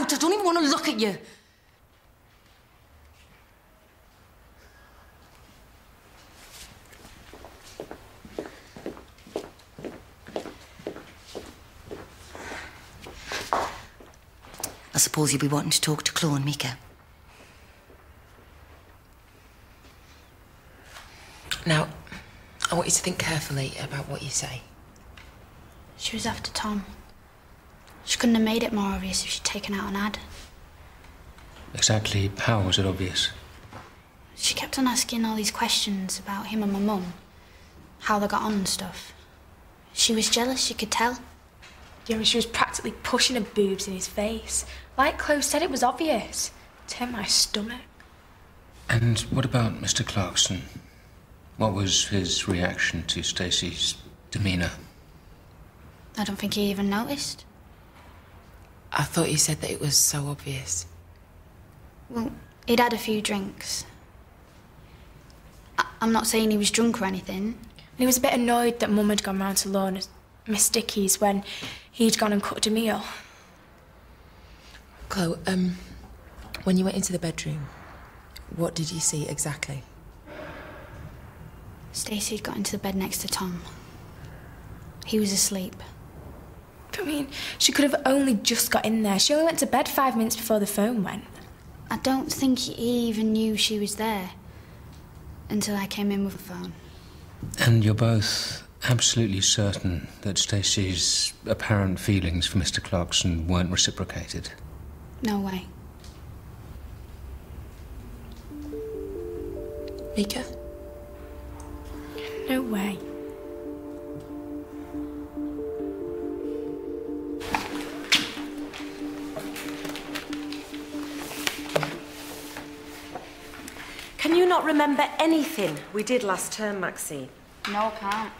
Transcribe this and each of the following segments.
out. I don't even want to look at you. I suppose you'll be wanting to talk to Chloe and Mika. Now, I want you to think carefully about what you say. She was after Tom. She couldn't have made it more obvious if she'd taken out an ad. Exactly how was it obvious? She kept on asking all these questions about him and my mum, how they got on and stuff. She was jealous, you could tell. Yeah, she was practically pushing her boobs in his face. Like Chloe said, it was obvious. Turned my stomach. And what about Mr. Clarkson? What was his reaction to Stacey's demeanour? I don't think he even noticed. I thought you said that it was so obvious. Well, he'd had a few drinks. I'm not saying he was drunk or anything. And he was a bit annoyed that Mum had gone round to lawn at Miss Dickey's when he'd gone and cooked a meal. Chloe, when you went into the bedroom, what did you see exactly? Stacey'd got into the bed next to Tom. He was asleep. I mean, she could have only just got in there. She only went to bed 5 minutes before the phone went. I don't think he even knew she was there until I came in with the phone. And you're both absolutely certain that Stacey's apparent feelings for Mr. Clarkson weren't reciprocated? No way. Mika? No way. Can you not remember anything we did last term, Maxine? No, I can't.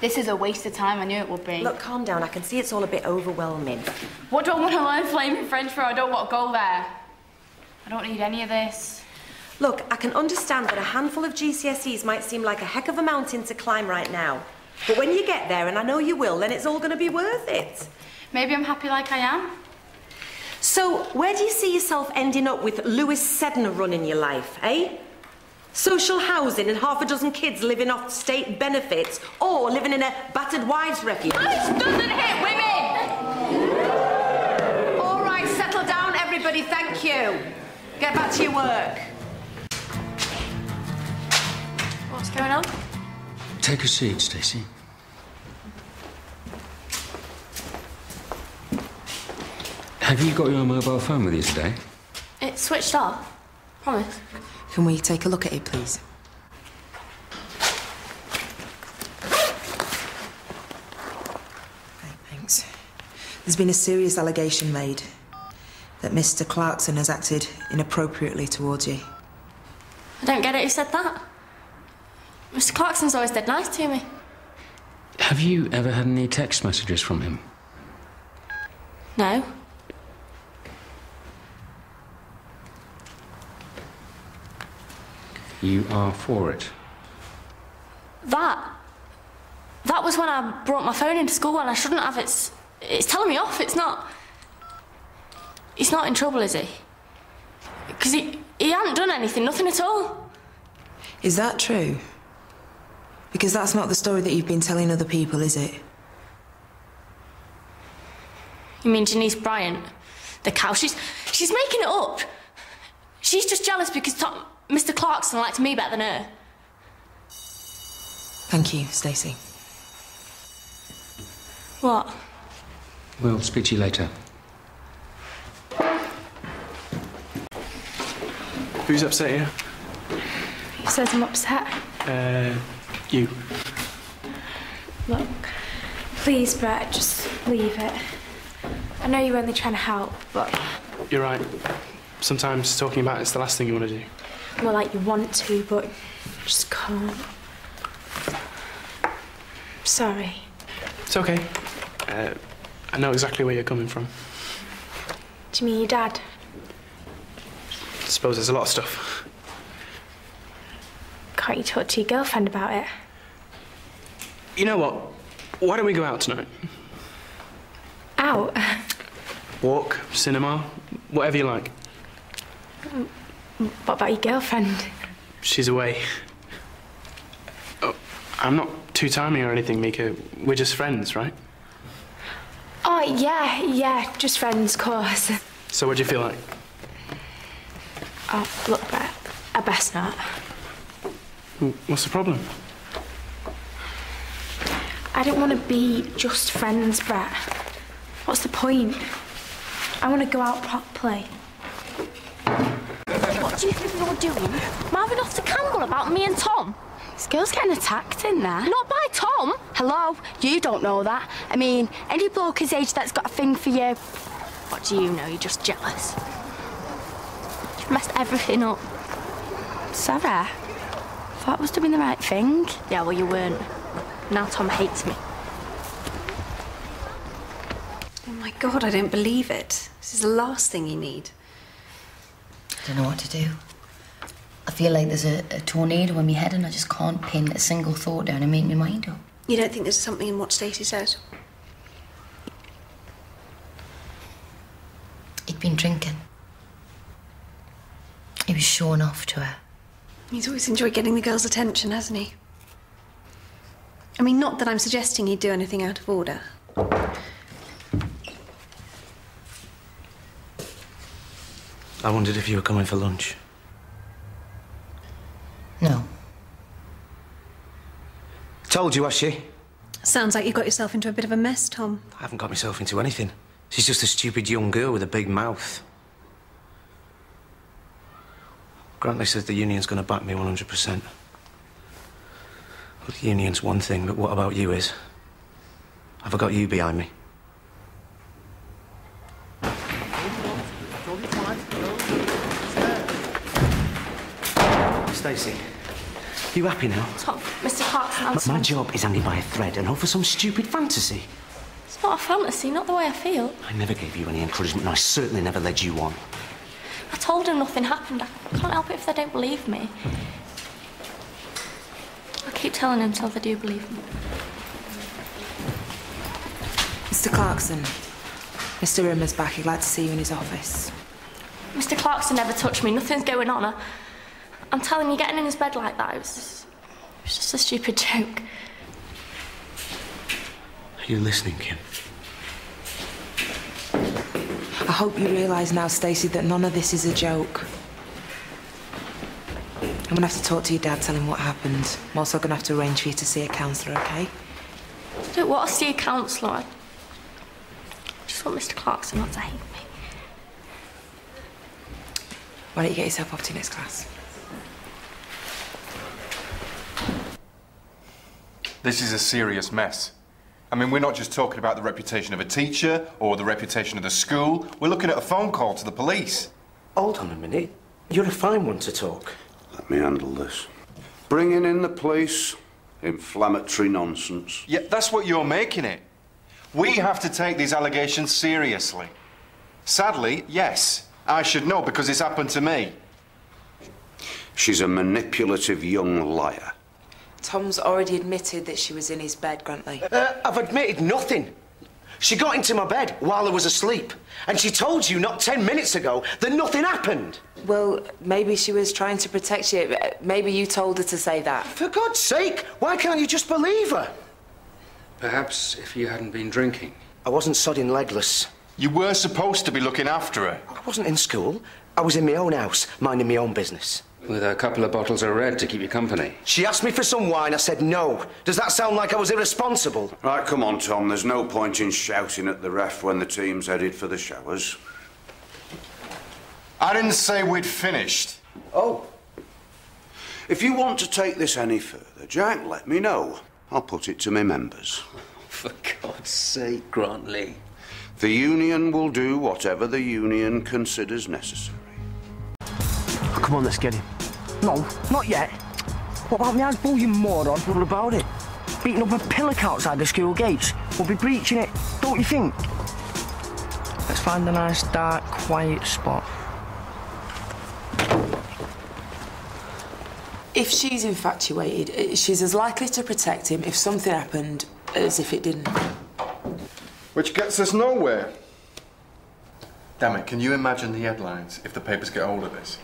This is a waste of time. I knew it would be. Look, calm down. I can see it's all a bit overwhelming. What do I want to learn flaming French for? I don't want to go there. I don't need any of this. Look, I can understand that a handful of GCSEs might seem like a heck of a mountain to climb right now. But when you get there, and I know you will, then it's all going to be worth it. Maybe I'm happy like I am. So, where do you see yourself ending up with Lewis Sedna running your life, eh? Social housing and half a dozen kids living off state benefits, or living in a battered wives refuge? This doesn't hit women! All right, settle down, everybody, thank you. Get back to your work. What's going on? Take a seat, Stacey. Have you got your mobile phone with you today? It's switched off. Promise. Can we take a look at it, please? Thanks. There's been a serious allegation made that Mr. Clarkson has acted inappropriately towards you. I don't get it. Who said that? Mr. Clarkson's always dead nice to me. Have you ever had any text messages from him? No. You are for it? That was when I brought my phone into school and I shouldn't have. It's telling me off. It's not... He's not in trouble, is he? Because he hadn't done anything, nothing at all. Is that true? Because that's not the story that you've been telling other people, is it? You mean Janice Bryant? The cow? She's making it up. She's just jealous because Mr. Clarkson liked me better than her. Thank you, Stacey. What? We'll speak to you later. Who's upset you? He says I'm upset. You. Look, please, Brett, just leave it. I know you're only trying to help, but... You're right. Sometimes talking about it's the last thing you want to do. Well, like you want to, but just can't. Sorry. It's okay. I know exactly where you're coming from. Do you mean your dad? I suppose there's a lot of stuff. Can't you talk to your girlfriend about it? You know what? Why don't we go out tonight? Out? Walk, cinema, whatever you like. What about your girlfriend? She's away. Oh, I'm not too timing or anything, Mika. We're just friends, right? Oh, yeah, just friends, of course. So what do you feel like? Oh, look, Brett, I best not. What's the problem? I don't want to be just friends, Brett. What's the point? I want to go out properly. What do you think you're doing? Marvin off to Campbell about me and Tom? This girl's getting attacked in there. Not by Tom. Hello? You don't know that. I mean, any bloke his age that's got a thing for you... What do you know? You're just jealous. You've messed everything up. Sorry. Thought I was doing the right thing. Yeah, well, you weren't. Now Tom hates me. Oh my God, I don't believe it. This is the last thing you need. I don't know what to do. I feel like there's a tornado in my head and I just can't pin a single thought down and make my mind up. You don't think there's something in what Stacey said? He'd been drinking. He was showing off to her. He's always enjoyed getting the girls' attention, hasn't he? I mean, not that I'm suggesting he'd do anything out of order. I wondered if you were coming for lunch. No. Told you, has she? Sounds like you got yourself into a bit of a mess, Tom. I haven't got myself into anything. She's just a stupid young girl with a big mouth. Grantley says the union's going to back me 100%. Well, the union's one thing, but what about you is? Have I got you behind me? Stacey, you happy now? Tom, Mr. Clarkson, My job is hanging by a thread and hope for some stupid fantasy. It's not a fantasy, not the way I feel. I never gave you any encouragement, and I certainly never led you on. I told them nothing happened. I can't help it if they don't believe me. I'll keep telling them until they do believe me. Mr. Clarkson, Mr. Rimmer's back. He'd like to see you in his office. Mr. Clarkson never touched me. Nothing's going on. I'm telling you, getting in his bed like that, it was just a stupid joke. Are you listening, Kim? I hope you realise now, Stacey, that none of this is a joke. I'm gonna have to talk to your dad, tell him what happened. I'm also gonna have to arrange for you to see a counsellor, okay? I don't want to see a counsellor. I just want Mr. Clarkson not to hate me. Why don't you get yourself off to your next class? This is a serious mess. I mean, we're not just talking about the reputation of a teacher or the reputation of the school. We're looking at a phone call to the police. Hold on a minute. You're a fine one to talk. Let me handle this. Bringing in the police, inflammatory nonsense. Yeah, that's what you're making it. We have to take these allegations seriously. Sadly, yes, I should know because it's happened to me. She's a manipulative young liar. Tom's already admitted that she was in his bed, Grantley. I've admitted nothing. She got into my bed while I was asleep, and she told you not 10 minutes ago that nothing happened. Well, maybe she was trying to protect you. Maybe you told her to say that. For God's sake, why can't you just believe her? Perhaps if you hadn't been drinking. I wasn't sodding legless. You were supposed to be looking after her. I wasn't in school. I was in my own house, minding my own business. With a couple of bottles of red to keep you company. She asked me for some wine, I said no. Does that sound like I was irresponsible? Right, come on, Tom. There's no point in shouting at the ref when the team's headed for the showers. I didn't say we'd finished. Oh. If you want to take this any further, Jack, let me know. I'll put it to my members. For God's sake, Grantley. The union will do whatever the union considers necessary. Oh, come on, let's get him. No, not yet. What about me handball, you moron? What about it? Beating up a pillock outside the school gates. We'll be breaching it, don't you think? Let's find a nice, dark, quiet spot. If she's infatuated, she's as likely to protect him if something happened as if it didn't. Which gets us nowhere. Damn it, can you imagine the headlines if the papers get hold of this?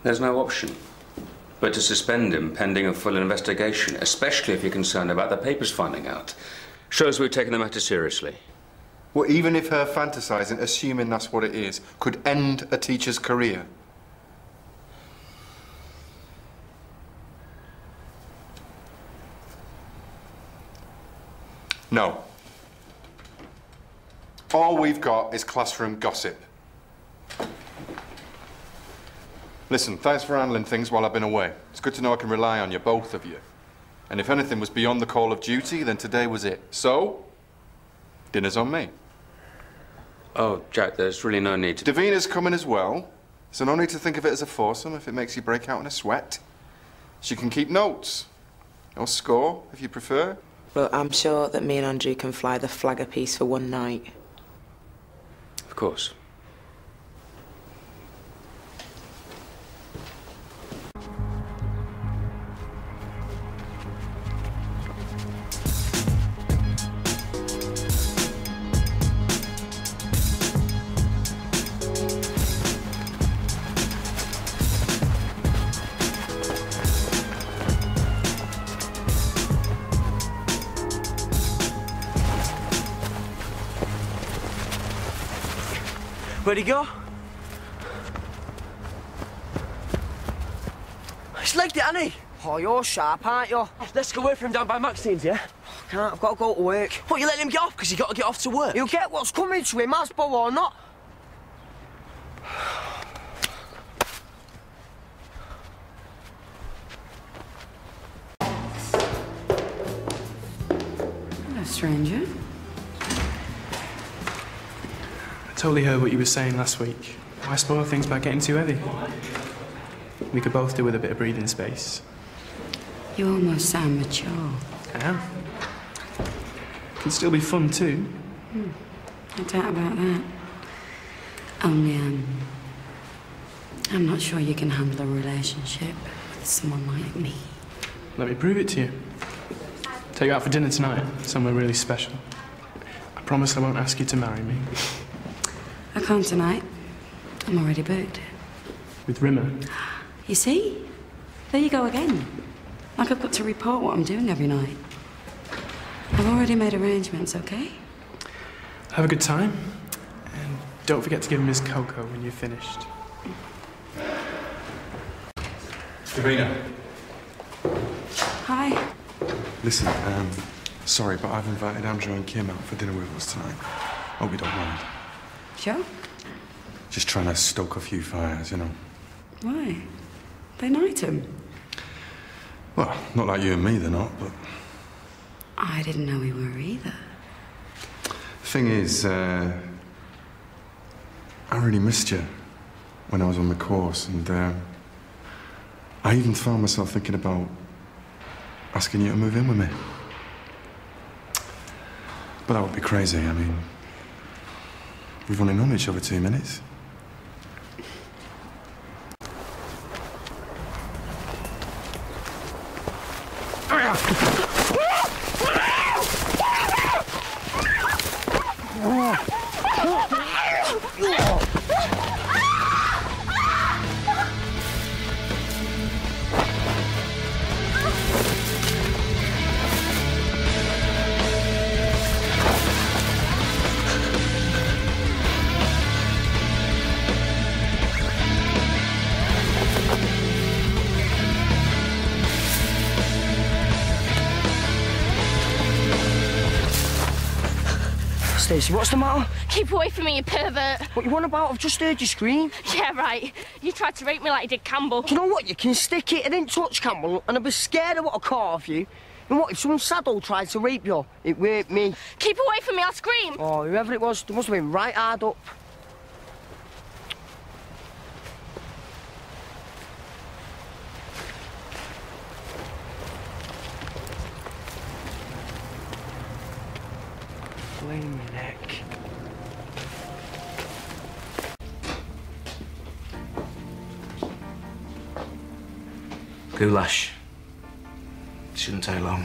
There's no option but to suspend him pending a full investigation, especially if you're concerned about the papers finding out. Shows we've taken the matter seriously. Well, even if her fantasising, assuming that's what it is, could end a teacher's career. No. All we've got is classroom gossip. Listen, thanks for handling things while I've been away. It's good to know I can rely on you, both of you. And if anything was beyond the call of duty, then today was it. So, dinner's on me. Oh, Jack, there's really no need to... Davina's coming as well, so no need to think of it as a foursome if it makes you break out in a sweat. She can keep notes. Or score, if you prefer. But I'm sure that me and Andrew can fly the flag a piece for one night. Of course. Where'd he go? He's legged it, hasn't he? Oh, you're sharp, aren't you? Let's go away from him down by Maxine's, yeah? I can't, I've got to go to work. What, you letting him get off because you got to get off to work? He'll get what's coming to him, Asbo or not. Hello, stranger. I totally heard what you were saying last week. Why spoil things by getting too heavy? We could both do with a bit of breathing space. You almost sound mature. I am. Can still be fun too. I doubt about that. Only, I'm not sure you can handle a relationship with someone like me. Let me prove it to you. Take you out for dinner tonight, somewhere really special. I promise I won't ask you to marry me. I can't tonight. I'm already booked. With Rimmer? You see? There you go again. Like I've got to report what I'm doing every night. I've already made arrangements, okay? Have a good time. And don't forget to give him his cocoa when you're finished. Davina. Hi. Listen, sorry, but I've invited Andrew and Kim out for dinner with us tonight. Hope you don't mind. Sure. Just trying to stoke a few fires, you know. Why? They knight him. Well, not like you and me, they're not, but... I didn't know we were either. Thing is, I really missed you when I was on the course, and I even found myself thinking about asking you to move in with me. But that would be crazy, I mean... We've only known each other 2 minutes. Stacey, what's the matter? Keep away from me, you pervert. What you want about? I've just heard you scream. Yeah, right. You tried to rape me like you did Campbell. Do you know what? You can stick it. I didn't touch Campbell, and I'd be scared of what I caught of you. And what, if someone saddle tried to rape you? It weren't me. Keep away from me, I'll scream. Oh, whoever it was, they must have been right hard up. Flame neck. Goulash. Shouldn't take long.